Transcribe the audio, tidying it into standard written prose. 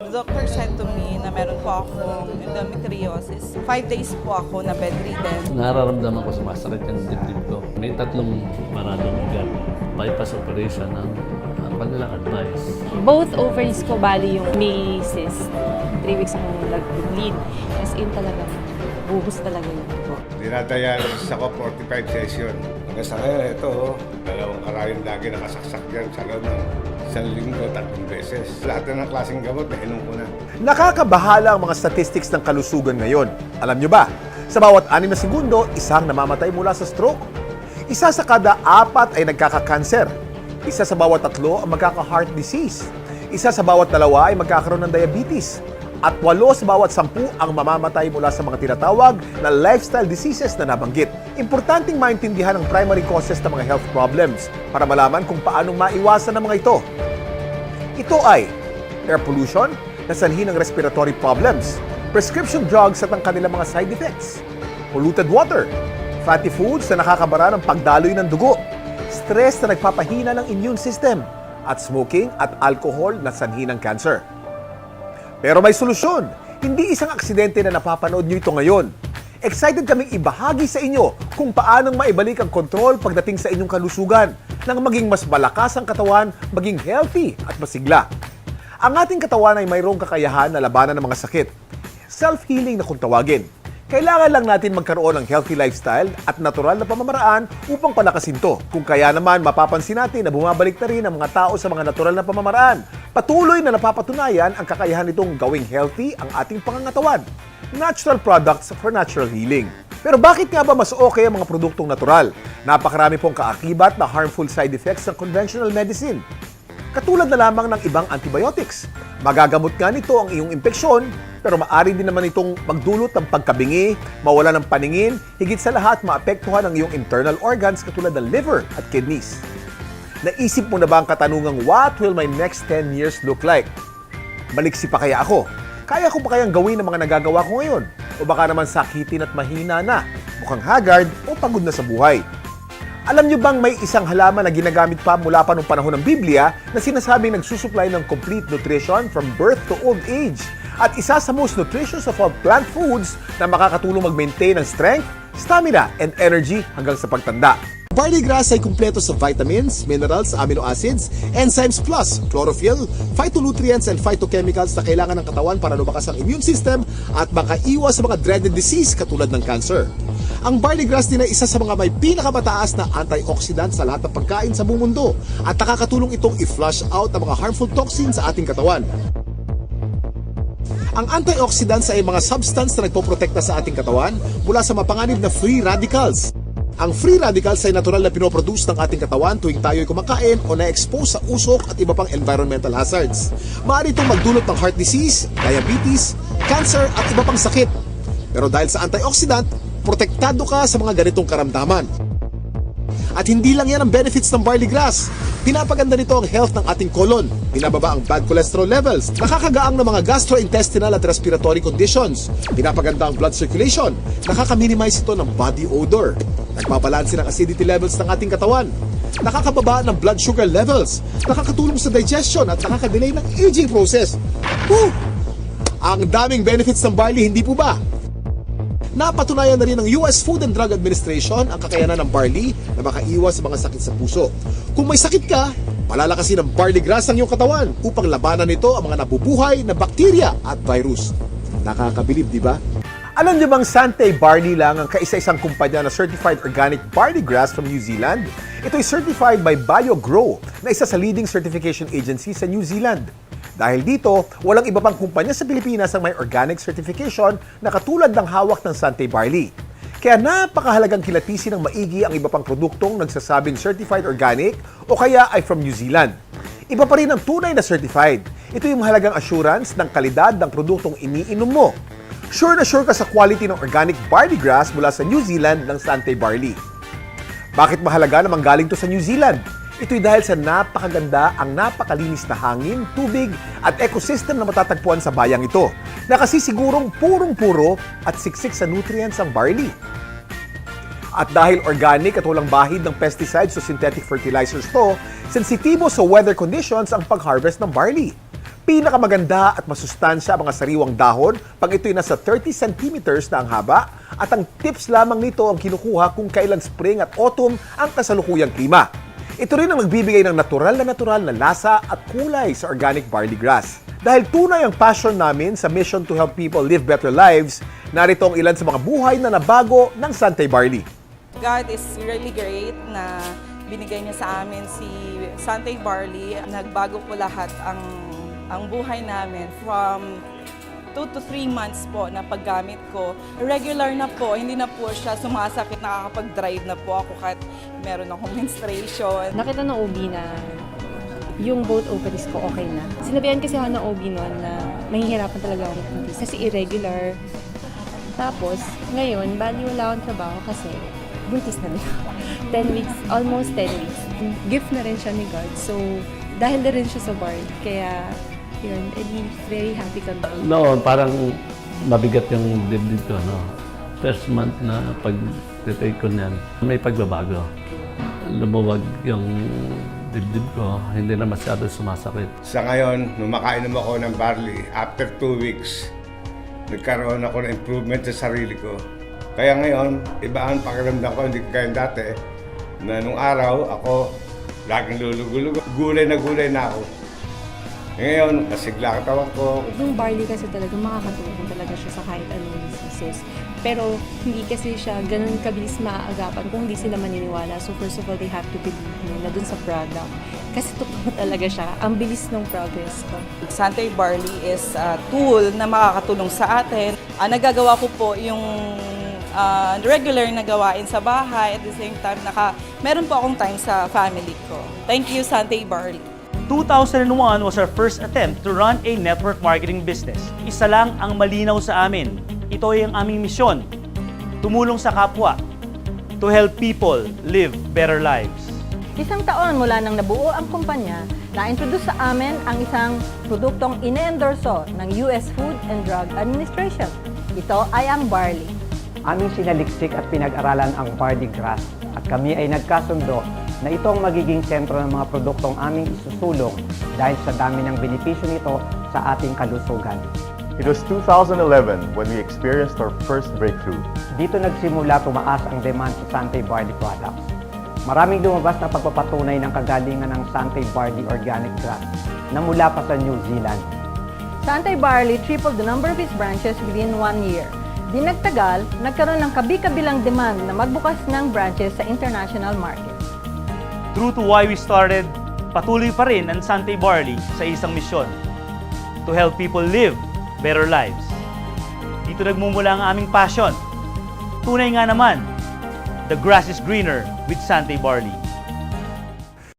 The doctor said to me na meron po akong endometriosis. 5 days po ako na bedridden. Nararamdaman ko sumasakit yung dibdib ko. May tatlong maraming ugat. Bypass operation ang kanilang advice. Both ovaries ko bali yung may cyst. 3 weeks akong nag-bleed. As in talaga, buhos talaga yun. Dinadialysis ako 45 session. Hanggang sa ngayon, ito, dalawang karayong lagi nakasaksak dyan sa loob ng 1 linggo, 3 beses. Lahat ng klaseng gamot, nainom ko na. Nakakabahala ang mga statistics ng kalusugan ngayon. Alam nyo ba, sa bawat 6 na segundo, isang namamatay mula sa stroke. Isa sa kada 4 ay nagkaka-cancer. Isa sa bawat 3 ang magkaka-heart disease. Isa sa bawat 2 ay magkakaroon ng diabetes. At 8 sa bawat 10 ang mamamatay mula sa mga tinatawag na lifestyle diseases na nabanggit. Importanteng maintindihan ang primary causes ng mga health problems para malaman kung paano maiwasan ang mga ito. Ito ay air pollution na sanhi ng respiratory problems, prescription drugs at ang kanilang mga side effects, polluted water, fatty foods na nakakabara ng pagdaloy ng dugo, stress na nagpapahina ng immune system, at smoking at alcohol na sanhi ng cancer. Pero may solusyon. Hindi isang aksidente na napapanood nyo ito ngayon. Excited kaming ibahagi sa inyo kung paanong maibalik ang kontrol pagdating sa inyong kalusugan nang maging mas malakas ang katawan, maging healthy at masigla. Ang ating katawan ay mayroong kakayahan na labanan ng mga sakit. Self-healing na kung tawagin. Kailangan lang natin magkaroon ng healthy lifestyle at natural na pamamaraan upang palakasin to. Kung kaya naman, mapapansin natin na bumabalik na rin ang mga tao sa mga natural na pamamaraan. Patuloy na napapatunayan ang kakayahan nitong gawing healthy ang ating pangangatawan. Natural products for natural healing. Pero bakit nga ba mas okay ang mga produktong natural? Napakarami pong kaakibat na harmful side effects ng conventional medicine. Katulad na lamang ng ibang antibiotics. Magagamot nga nito ang iyong impeksyon, pero maaari din naman itong magdulot ng pagkabingi, mawala ng paningin, higit sa lahat maapektuhan ang iyong internal organs katulad ng liver at kidneys. Naisip mo na ba ang katanungang, what will my next 10 years look like? Maliksi pa kaya ako? Kaya ko pa kayang gawin ang mga nagagawa ko ngayon? O baka naman sakitin at mahina na, mukhang haggard o pagod na sa buhay? Alam niyo bang may isang halaman na ginagamit pa mula pa noong panahon ng Biblia na sinasabing nagsusupply ng complete nutrition from birth to old age? At isa sa most nutritious of all plant foods na makakatulong mag-maintain ng strength, stamina, and energy hanggang sa pagtanda. Barley grass ay kumpleto sa vitamins, minerals, amino acids, enzymes plus, chlorophyll, phytonutrients and phytochemicals na kailangan ng katawan para lumakas ang immune system at makaiwas sa mga dreaded disease katulad ng cancer. Ang barley grass din ay isa sa mga may pinakamataas na antioxidant sa lahat ng pagkain sa buong mundo at nakakatulong itong i-flush out ang mga harmful toxins sa ating katawan. Ang antioxidants ay mga substance na nagpoprotekta sa ating katawan mula sa mapanganib na free radicals. Ang free radicals ay natural na pinoproduce ng ating katawan tuwing tayo ay kumakain o na-expose sa usok at iba pang environmental hazards. Maaari itong magdulot ng heart disease, diabetes, cancer at iba pang sakit. Pero dahil sa antioxidant, protektado ka sa mga ganitong karamdaman. At hindi lang yan ang benefits ng barley grass. Pinapaganda nito ang health ng ating colon. Binababa ang bad cholesterol levels. Nakakagaang ng mga gastrointestinal at respiratory conditions. Pinapaganda ang blood circulation. Nakaka-minimize ito ng body odor. Nagbabalanse ng acidity levels ng ating katawan. Nakakababa ng blood sugar levels. Nakakatulong sa digestion at nakakadelay ng aging process. Woo! Ang daming benefits ng barley, hindi po ba? Napatunayan na rin ng US Food and Drug Administration ang kakayanan ng barley na makaiwas sa mga sakit sa puso. Kung may sakit ka, palalakasin ng barley grass ang iyong katawan upang labanan nito ang mga nabubuhay na bakterya at virus. Nakakabilib, di ba? Alam niyo bang Sante Barley lang ang kaisa-isang kumpanya na certified organic barley grass from New Zealand? Ito ay certified by BioGrow na isa sa leading certification agency sa New Zealand. Dahil dito, walang iba pang kumpanya sa Pilipinas ang may organic certification na katulad ng hawak ng Sante Barley. Kaya napakahalagang kilatisin ng maigi ang iba pang produktong nagsasabing certified organic o kaya ay from New Zealand. Iba pa rin ang tunay na certified. Ito yung mahalagang assurance ng kalidad ng produktong iniinom mo. Sure na sure ka sa quality ng organic barley grass mula sa New Zealand ng Sante Barley. Bakit mahalaga na manggaling to sa New Zealand? Ito'y dahil sa napakaganda ang napakalinis na hangin, tubig at ecosystem na matatagpuan sa bayang ito na kasi sigurong purong-puro at siksik sa nutrients ang barley. At dahil organic at walang bahid ng pesticides o synthetic fertilizers to, sensitibo sa weather conditions ang pag-harvest ng barley. Pinakamaganda at masustansya ang mga sariwang dahon pag ito'y nasa 30 centimeters na ang haba at ang tips lamang nito ang kinukuha kung kailan spring at autumn ang kasalukuyang klima. Ito rin ang nagbibigay ng natural na lasa at kulay sa organic barley grass. Dahil tunay ang passion namin sa mission to help people live better lives, narito ang ilan sa mga buhay na nabago ng Santay Barley. God is really great na binigay niya sa amin si Santay Barley. Nagbago po lahat ang buhay namin from 2 to 3 months po na paggamit ko. Regular na po, hindi na po siya sumasakit, nakakapag-drive na po ako kahit meron akong menstruation. Nakita ng OB na yung both ovaries ko okay na. Sinabihan kasi ako ng OB noon na mahihirapan talaga ako mag-buntis kasi irregular. Tapos, ngayon, bali wala akong trabaho kasi buntis na rin ako. 10 weeks, almost 10 weeks. Gift na rin siya ni God. So, dahil na rin siya sa bar, kaya yun, very happy kami. Noon, parang mabigat yung dibdib ko, no? First month na pag-take ko niyan, may pagbabago. Lumuwag yung dibdib ko, hindi na masyado sumasakit. Sa ngayon, nung makainom ako ng barley, after 2 weeks, nagkaroon ako ng improvement sa sarili ko. Kaya ngayon, iba ang pakiramdam ko, hindi kaya dati, na nung araw, ako laging lulugulog. Gulay na ako. Ngayon, nasigla katawan ko. Yung barley kasi talaga makakatulong talaga siya sa kahit anong diseases. Pero hindi kasi siya ganun kabilis maaagapan kung hindi sila maniniwala. So first of all, they have to believe na dun sa product. Kasi totoo talaga siya. Ang bilis ng progress ko. Santay Barley is a tool na makakatulong sa atin. Nagagawa ko po yung regular na gawain sa bahay. At the same time, meron po akong time sa family ko. Thank you, Santay Barley. 2001 was our first attempt to run a network marketing business. Isa lang ang malinaw sa amin. Ito ay ang aming misyon. Tumulong sa kapwa. To help people live better lives. Isang taon mula nang nabuo ang kumpanya, na-introduce sa amin ang isang produktong ine-endorso ng US Food and Drug Administration. Ito ay ang barley. Aming sinaliksik at pinag-aralan ang barley grass at kami ay nagkasundo na ito ang magiging sentro ng mga produktong aming isusulong dahil sa dami ng benepisyo nito sa ating kalusugan. It was 2011 when we experienced our first breakthrough. Dito nagsimula tumaas ang demand sa Santay Barley products. Maraming lumabas na pagpapatunay ng kagalingan ng Santay Barley Organic Grass na mula pa sa New Zealand. Santay Barley tripled the number of its branches within 1 year. Di nagtagal, nagkaroon ng kabi-kabilang demand na magbukas ng branches sa international market. True to why we started, patuloy pa rin ang Santay Barley sa isang misyon. To help people live better lives. Dito nagmumula ang aming passion. Tunay nga naman, the grass is greener with Santay Barley.